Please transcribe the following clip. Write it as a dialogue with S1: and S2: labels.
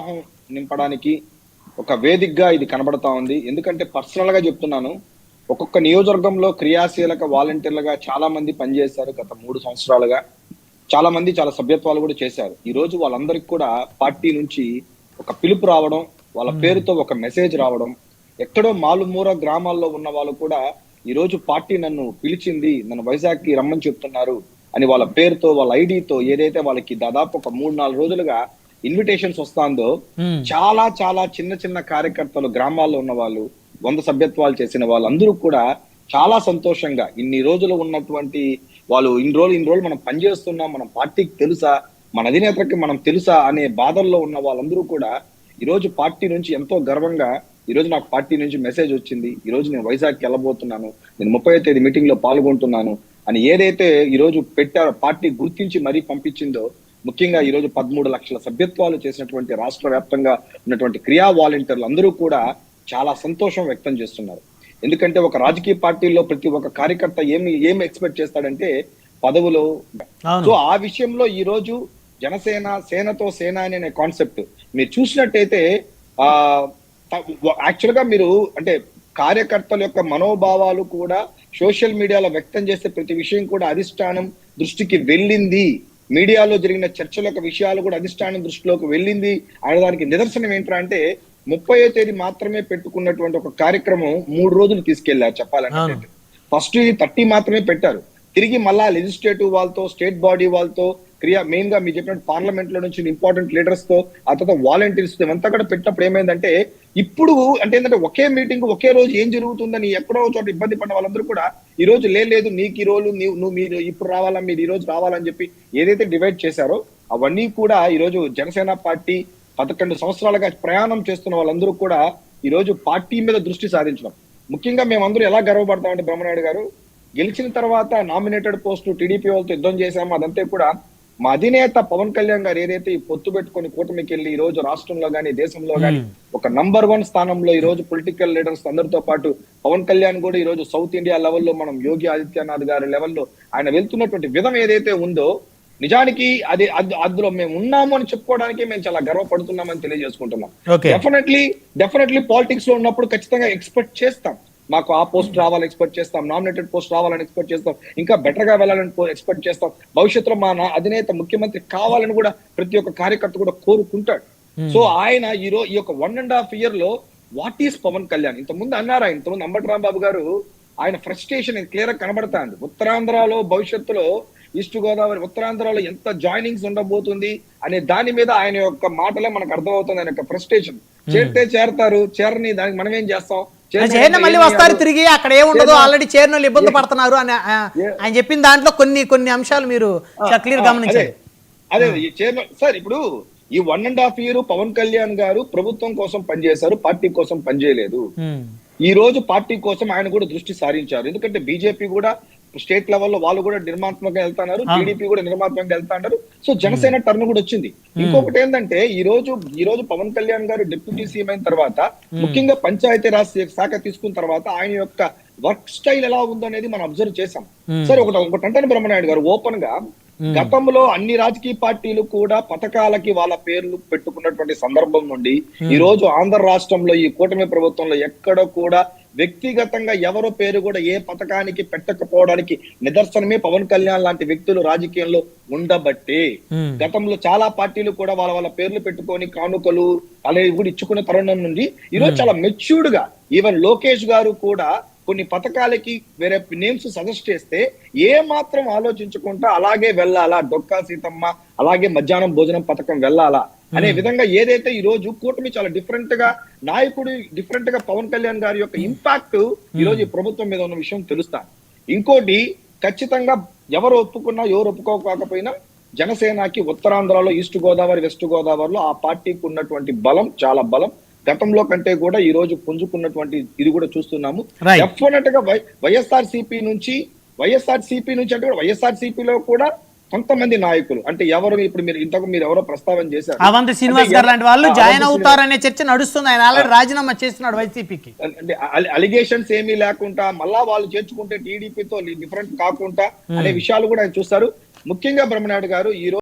S1: ఉత్సాహం నింపడానికి ఒక వేదికగా ఇది కనబడతా ఉంది. ఎందుకంటే పర్సనల్ గా చెప్తున్నాను. ఒక్కొక్క నియోజకవర్గంలో క్రియాశీలక వాలంటీర్లుగా చాలా మంది పనిచేశారు గత 3 సంవత్సరాలుగా. చాలా మంది చాలా సభ్యత్వాలు కూడా చేశారు. ఈ రోజు వాళ్ళందరికీ కూడా పార్టీ నుంచి ఒక పిలుపు రావడం, వాళ్ళ
S2: హ్మ్.
S1: పేరుతో ఒక మెసేజ్ రావడం, ఎక్కడో మారుమూల గ్రామాల్లో ఉన్న వాళ్ళు కూడా ఈ రోజు పార్టీ నన్ను పిలిచింది, నన్ను వైజాగ్‌కి రమ్మని చెప్తున్నారు అని వాళ్ళ పేరుతో, వాళ్ళ ఐడీతో ఏదైతే వాళ్ళకి దాదాపు ఒక 3, 4 రోజులుగా ఇన్విటేషన్స్ వస్తాందో,
S2: హ్మ్.
S1: చాలా చాలా చిన్న చిన్న కార్యకర్తలు గ్రామాల్లో ఉన్నవాళ్ళు, 100 సభ్యత్వాలు చేసిన వాళ్ళందరూ కూడా చాలా సంతోషంగా ఇన్ని రోజులు ఉన్నటువంటి వాళ్ళు ఇన్ని రోజులు మనం పనిచేస్తున్నాం, మనం పార్టీకి తెలుసా, మన అధినేతకి మనం తెలుసా అనే బాధల్లో ఉన్న వాళ్ళందరూ కూడా ఈరోజు పార్టీ నుంచి ఎంతో గర్వంగా ఈరోజు నాకు పార్టీ నుంచి మెసేజ్ వచ్చింది. ఈరోజు నేను వైజాగ్‌కి వెళ్ళబోతున్నాను. నేను 30వ తేదీ మీటింగ్ లో పాల్గొంటున్నాను అని ఏదైతే ఈరోజు పెట్టారో, పార్టీ గుర్తించి మరీ పంపించిందో, ముఖ్యంగా ఈరోజు 13 లక్షల సభ్యత్వాలు చేసినటువంటి రాష్ట్ర వ్యాప్తంగా ఉన్నటువంటి క్రియా వాలంటీర్లు అందరూ కూడా చాలా సంతోషం వ్యక్తం చేస్తున్నారు. ఎందుకంటే ఒక రాజకీయ పార్టీలో ప్రతి ఒక్క కార్యకర్త ఏమి ఎక్స్పెక్ట్ చేస్తాడంటే పదవులు. సో ఆ విషయంలో ఈ రోజు జనసేన సేనతో సేన అనే కాన్సెప్ట్ మీరు చూసినట్టయితే ఆ యాక్చువల్ గా మీరు అంటే కార్యకర్తల యొక్క మనోభావాలు కూడా సోషల్ మీడియాలో వ్యక్తం చేసే ప్రతి విషయం కూడా అధిష్టానం దృష్టికి వెళ్ళింది. మీడియాలో జరిగిన చర్చల యొక్క విషయాలు కూడా అధిష్టానం దృష్టిలోకి వెళ్ళింది అనే దానికి నిదర్శనం ఏంటంటే అంటే 30వ తేదీ మాత్రమే పెట్టుకున్నటువంటి ఒక కార్యక్రమం 3 రోజులు తీసుకెళ్లారు చెప్పాలంటే. ఫస్ట్ ఇది 30 మాత్రమే పెట్టారు. తిరిగి మళ్ళా లెజిస్లేటివ్ వాళ్ళతో, స్టేట్ బాడీ వాళ్ళతో, మెయిన్ గా మీరు చెప్పినట్టు పార్లమెంట్ లో నుంచి ఇంపార్టెంట్ లీడర్స్ తో, ఆ తర్వాత వాలంటీర్స్ తో అంతా కూడా పెట్టినప్పుడు ఏమైందంటే ఇప్పుడు అంటే ఏంటంటే ఒకే మీటింగ్ ఒకే రోజు ఏం జరుగుతుందని ఎక్కడో చోట ఇబ్బంది పడిన వాళ్ళందరూ కూడా ఈ రోజు లేదు నీకు ఈ రోజు మీరు ఇప్పుడు రావాలా, మీరు ఈ రోజు రావాలని చెప్పి ఏదైతే డివైడ్ చేశారో అవన్నీ కూడా ఈ రోజు జనసేన పార్టీ 11 సంవత్సరాలుగా ప్రయాణం చేస్తున్న వాళ్ళందరూ కూడా ఈ రోజు పార్టీ మీద దృష్టి సారించడం. ముఖ్యంగా మేమందరూ ఎలా గర్వపడతామంటే బ్రహ్మనాయుడు గారు, గెలిచిన తర్వాత నామినేటెడ్ పోస్టు టీడీపీ వాళ్ళతో యుద్ధం చేశాము. అదంతా కూడా మా అధినేత పవన్ కళ్యాణ్ గారు ఏదైతే ఈ పొత్తు పెట్టుకొని కూటమికి వెళ్ళి ఈ రోజు రాష్ట్రంలో గానీ దేశంలో గానీ ఒక నంబర్ 1 స్థానంలో ఈ రోజు పొలిటికల్ లీడర్స్ అందరితో పాటు పవన్ కళ్యాణ్ కూడా ఈ రోజు సౌత్ ఇండియా లెవెల్లో మనం యోగి ఆదిత్యనాథ్ గారి లెవెల్లో ఆయన వెళ్తున్నటువంటి విధం ఏదైతే ఉందో, నిజానికి అందులో మేము ఉన్నాము అని చెప్పుకోవడానికి మేము చాలా గర్వపడుతున్నామని తెలియజేసుకుంటున్నాం. డెఫినెట్లీ పాలిటిక్స్ లో ఉన్నప్పుడు ఖచ్చితంగా ఎక్స్పెక్ట్ చేస్తాం, మాకు ఆ పోస్ట్ రావాలని ఎక్స్పెక్ట్ చేస్తాం, నామినేటెడ్ పోస్ట్ రావాలని ఎక్స్పెక్ట్ చేస్తాం, ఇంకా బెటర్ గా వెళ్ళాలని ఎక్స్పెక్ట్ చేస్తాం, భవిష్యత్తులో మా అధినేత ముఖ్యమంత్రి కావాలని కూడా ప్రతి ఒక్క కార్యకర్త కూడా కోరుకుంటాడు. సో ఆయన ఈ యొక్క 1.5 year లో వాట్ ఈస్ పవన్ కళ్యాణ్ ఇంతకుముందు అన్నారు. ఆయన ఇంతకుముందు అంబటి రాంబాబు గారు ఆయన ఫ్రస్ట్రేషన్ క్లియర్ గా కనబడతాంది. ఉత్తరాంధ్రలో భవిష్యత్తులో ఈస్ట్ గోదావరి ఉత్తరాంధ్రలో ఎంత జాయినింగ్స్ ఉండబోతుంది అనే దాని మీద ఆయన యొక్క మాటలే మనకు అర్థమవుతుంది. ఆయన యొక్క ఫ్రస్ట్రేషన్. చేరితే చేరతారు, చేరని దానికి మనం ఏం చేస్తాం,
S2: మళ్ళీ వస్తారు తిరిగి, అక్కడ ఏముండదు, ఆల్రెడీ చేరిన వాళ్ళు ఇబ్బంది పడుతున్నారు అని ఆయన చెప్పిన దాంట్లో కొన్ని అంశాలు మీరు క్లియర్ గమనించారు.
S1: అదే సార్, ఇప్పుడు ఈ 1.5 year పవన్ కళ్యాణ్ గారు ప్రభుత్వం కోసం పనిచేశారు, పార్టీ కోసం పనిచేయలేదు. ఈ రోజు పార్టీ కోసం ఆయన కూడా దృష్టి సారించారు. ఎందుకంటే బీజేపీ కూడా స్టేట్ లెవెల్లో వాళ్ళు కూడా నిర్మాత్మకంగా వెళ్తున్నారు, టీడీపీ కూడా నిర్మాత్మకంగా వెళ్తున్నారు. సో జనసేన టర్న్ కూడా వచ్చింది. ఇంకొకటి ఏంటంటే ఈ రోజు పవన్ కళ్యాణ్ గారు డిప్యూటీ సీఎం అయిన తర్వాత, ముఖ్యంగా పంచాయతీ రాజ్ శాఖ తీసుకున్న తర్వాత ఆయన యొక్క వర్క్ స్టైల్ ఎలా ఉందో అనేది మనం అబ్జర్వ్ చేసాం. సరే ఒకటి అంటే బ్రహ్మనాయుడు గారు ఓపెన్ గా, గతంలో అన్ని రాజకీయ పార్టీలు కూడా పథకాలకి వాళ్ళ పేర్లు పెట్టుకున్నటువంటి సందర్భం నుండి ఈ రోజు ఆంధ్ర రాష్ట్రంలో ఈ కూటమి ప్రభుత్వంలో ఎక్కడ కూడా వ్యక్తిగతంగా ఎవరో పేరు కూడా ఏ పథకానికి పెట్టకపోవడానికి నిదర్శనమే పవన్ కళ్యాణ్ లాంటి వ్యక్తులు రాజకీయంలో ఉండబట్టే. గతంలో చాలా పార్టీలు కూడా వాళ్ళ పేర్లు పెట్టుకొని కానుకలు అలాగే కూడా ఇచ్చుకున్న తరుణం నుండి ఈరోజు చాలా మెచ్యూర్డ్ గా ఈవెన్ లోకేష్ గారు కూడా కొన్ని పథకాలకి వేరే నేమ్స్ సజెస్ట్ చేస్తే ఏ మాత్రం ఆలోచించకుండా అలాగే వెళ్ళాలా, డొక్కా సీతమ్మ అలాగే మధ్యాహ్నం భోజనం పథకం వెళ్ళాలా అనే విధంగా ఏదైతే ఈ రోజు కూటమి చాలా డిఫరెంట్ గా నాయకుడు డిఫరెంట్ గా పవన్ కళ్యాణ్ గారి యొక్క ఇంపాక్ట్ ఈ రోజు ఈ ప్రభుత్వం మీద ఉన్న విషయం తెలుస్తా. ఇంకోటి ఖచ్చితంగా ఎవరు ఒప్పుకున్నా ఎవరు ఒప్పుకోకపోయినా జనసేనకి ఉత్తరాంధ్రలో ఈస్ట్ గోదావరి వెస్ట్ గోదావరిలో ఆ పార్టీకి ఉన్నటువంటి బలం చాలా బలం. గతంలో కంటే కూడా ఈ రోజు పుంజుకున్నటువంటి ఇది కూడా చూస్తున్నాము. డెఫినెట్ గా వైఎస్ఆర్సీపీ నుంచి అంటే వైఎస్ఆర్సీపీలో కూడా కొంతమంది నాయకులు అంటే ఎవరు ఇప్పుడు మీరు ఎవరో ప్రస్తావన చేశారు,
S2: అవంతి శ్రీనివాస్ గారు లాంటి వాళ్ళు జాయిన్ అవుతారనే చర్చ నడుస్తుంది. ఆయన ఆల్రెడీ రాజీనామా చేస్తున్నాడు వైసీపీకి.
S1: అంటే అలిగేషన్స్ ఏమీ లేకుండా మళ్ళా వాళ్ళు చేర్చుకుంటే టీడీపీతో డిఫరెంట్ కాకుండా అనే విషయాలు కూడా ఆయన చూస్తారు. ముఖ్యంగా బ్రహ్మనాయుడు గారు ఈ